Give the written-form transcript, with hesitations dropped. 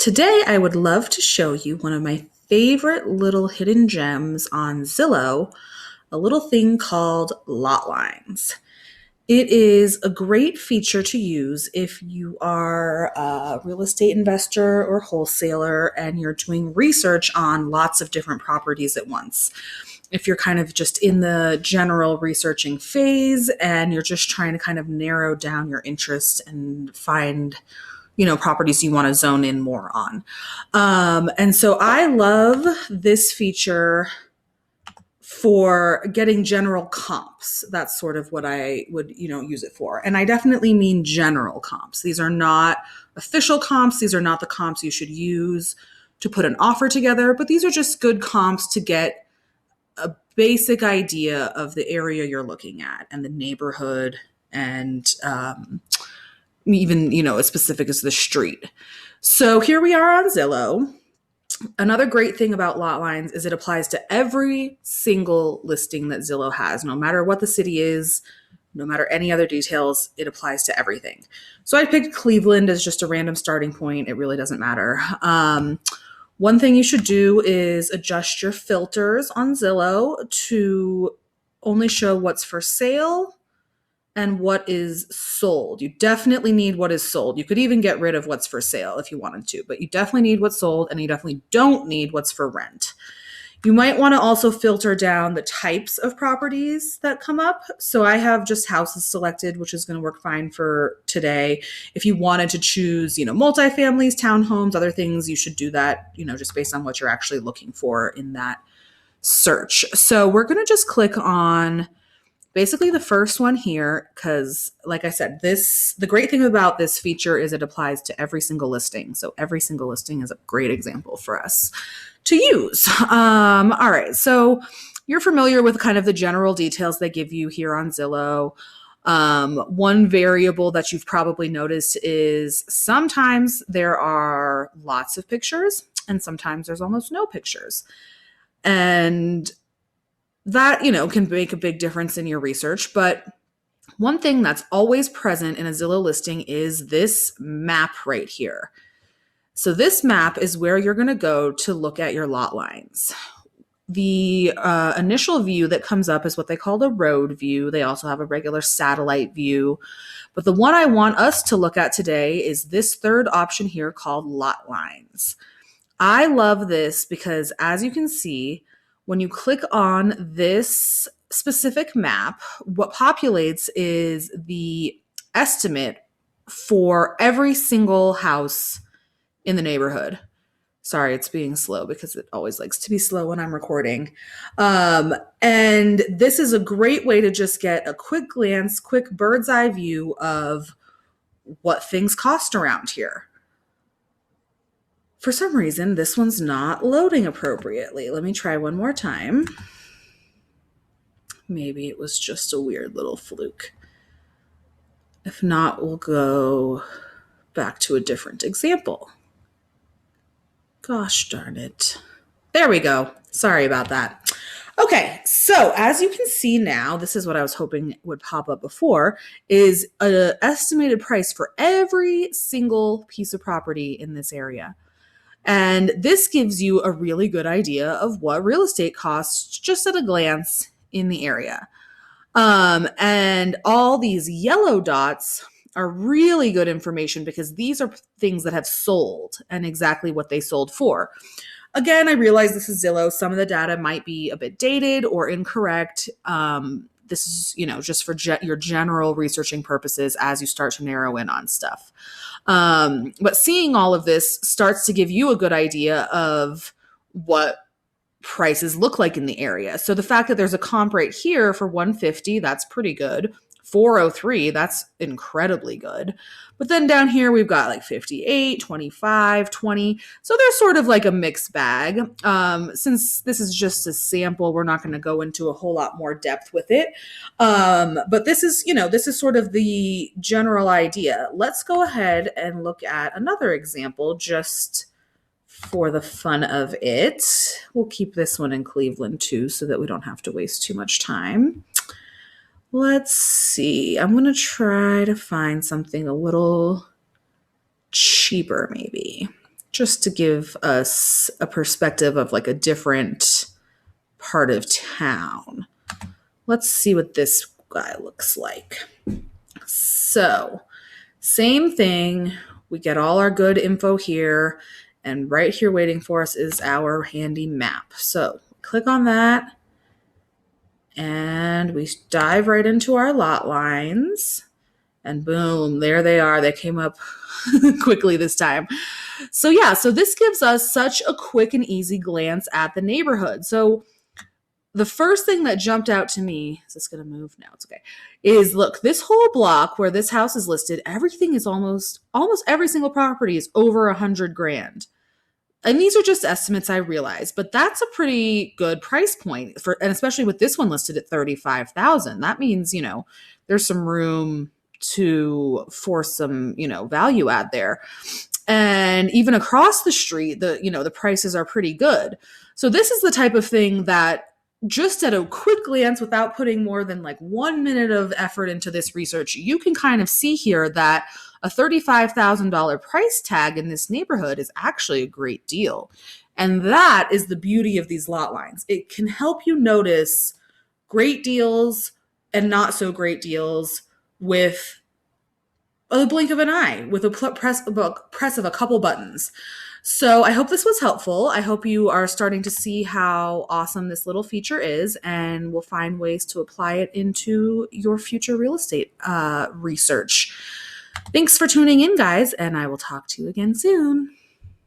Today, I would love to show you one of my favorite little hidden gems on Zillow, a little thing called lot lines. It is a great feature to use if you are a real estate investor or wholesaler and you're doing research on lots of different properties at once. If you're kind of just in the general researching phase and you're just trying to kind of narrow down your interest and find properties you want to zone in more on. And so I love this feature for getting general comps. That's sort of what I would, use it for. And I definitely mean general comps. These are not official comps. These are not the comps you should use to put an offer together, but these are just good comps to get a basic idea of the area you're looking at and the neighborhood and, even, as specific as the street. So here we are on Zillow. Another great thing about lot lines is it applies to every single listing that Zillow has, no matter what the city is, no matter any other details, it applies to everything. So I picked Cleveland as just a random starting point. It really doesn't matter. One thing you should do is adjust your filters on Zillow to only show what's for sale and what is sold. You definitely need what is sold. You could even get rid of what's for sale if you wanted to, but you definitely need what's sold and you definitely don't need what's for rent. You might want to also filter down the types of properties that come up. So I have just houses selected, which is going to work fine for today. If you wanted to choose, multifamilies, townhomes, other things, you should do that, just based on what you're actually looking for in that search. So we're going to just click on basically the first one here, because like I said, the great thing about this feature is it applies to every single listing. So every single listing is a great example for us to use. All right. So you're familiar with kind of the general details they give you here on Zillow. One variable that you've probably noticed is sometimes there are lots of pictures and sometimes there's almost no pictures. And that, can make a big difference in your research. But one thing that's always present in a Zillow listing is this map right here. So this map is where you're going to go to look at your lot lines. The initial view that comes up is what they call the road view. They also have a regular satellite view. But the one I want us to look at today is this third option here called lot lines. I love this because, as you can see, when you click on this specific map, what populates is the estimate for every single house in the neighborhood. Sorry, it's being slow because it always likes to be slow when I'm recording. And this is a great way to just get a quick glance, quick bird's eye view of what things cost around here. For some reason, this one's not loading appropriately. Let me try one more time. Maybe it was just a weird little fluke. If not, we'll go back to a different example. Gosh darn it. There we go. Sorry about that. Okay, so as you can see now, this is what I was hoping would pop up before, is an estimated price for every single piece of property in this area. And this gives you a really good idea of what real estate costs just at a glance in the area. And all these yellow dots are really good information because these are things that have sold and exactly what they sold for. Again, I realize this is Zillow. Some of the data might be a bit dated or incorrect. This is, just for your general researching purposes as you start to narrow in on stuff. But seeing all of this starts to give you a good idea of what prices look like in the area. So the fact that there's a comp right here for 150, that's pretty good. 403, that's incredibly good. But then down here, we've got like 58, 25, 20. So there's sort of like a mixed bag. Since this is just a sample, we're not going to go into a whole lot more depth with it. But this is sort of the general idea. Let's go ahead and look at another example just for the fun of it. We'll keep this one in Cleveland too, so that we don't have to waste too much time. Let's see. I'm going to try to find something a little cheaper maybe. just to give us a perspective of like a different part of town. Let's see what this guy looks like. So, same thing. We get all our good info here, and right here waiting for us is our handy map. So, click on that, and we dive right into our lot lines. And boom, there they are. They came up quickly this time. So, yeah, so this gives us such a quick and easy glance at the neighborhood. So, the first thing that jumped out to me, is this going to move? No, it's okay, is look, this whole block where this house is listed, everything is almost every single property is over 100 grand. And these are just estimates, I realize, but that's a pretty good price point for, and especially with this one listed at 35,000. That means, there's some room for some, value add there. And even across the street, the prices are pretty good. So this is the type of thing that just at a quick glance, without putting more than like 1 minute of effort into this research, you can kind of see here that a $35,000 price tag in this neighborhood is actually a great deal. And that is the beauty of these lot lines. It can help you notice great deals and not so great deals with a blink of an eye, with a press of a couple buttons. So I hope this was helpful. I hope you are starting to see how awesome this little feature is, and will find ways to apply it into your future real estate research. Thanks for tuning in, guys, and I will talk to you again soon.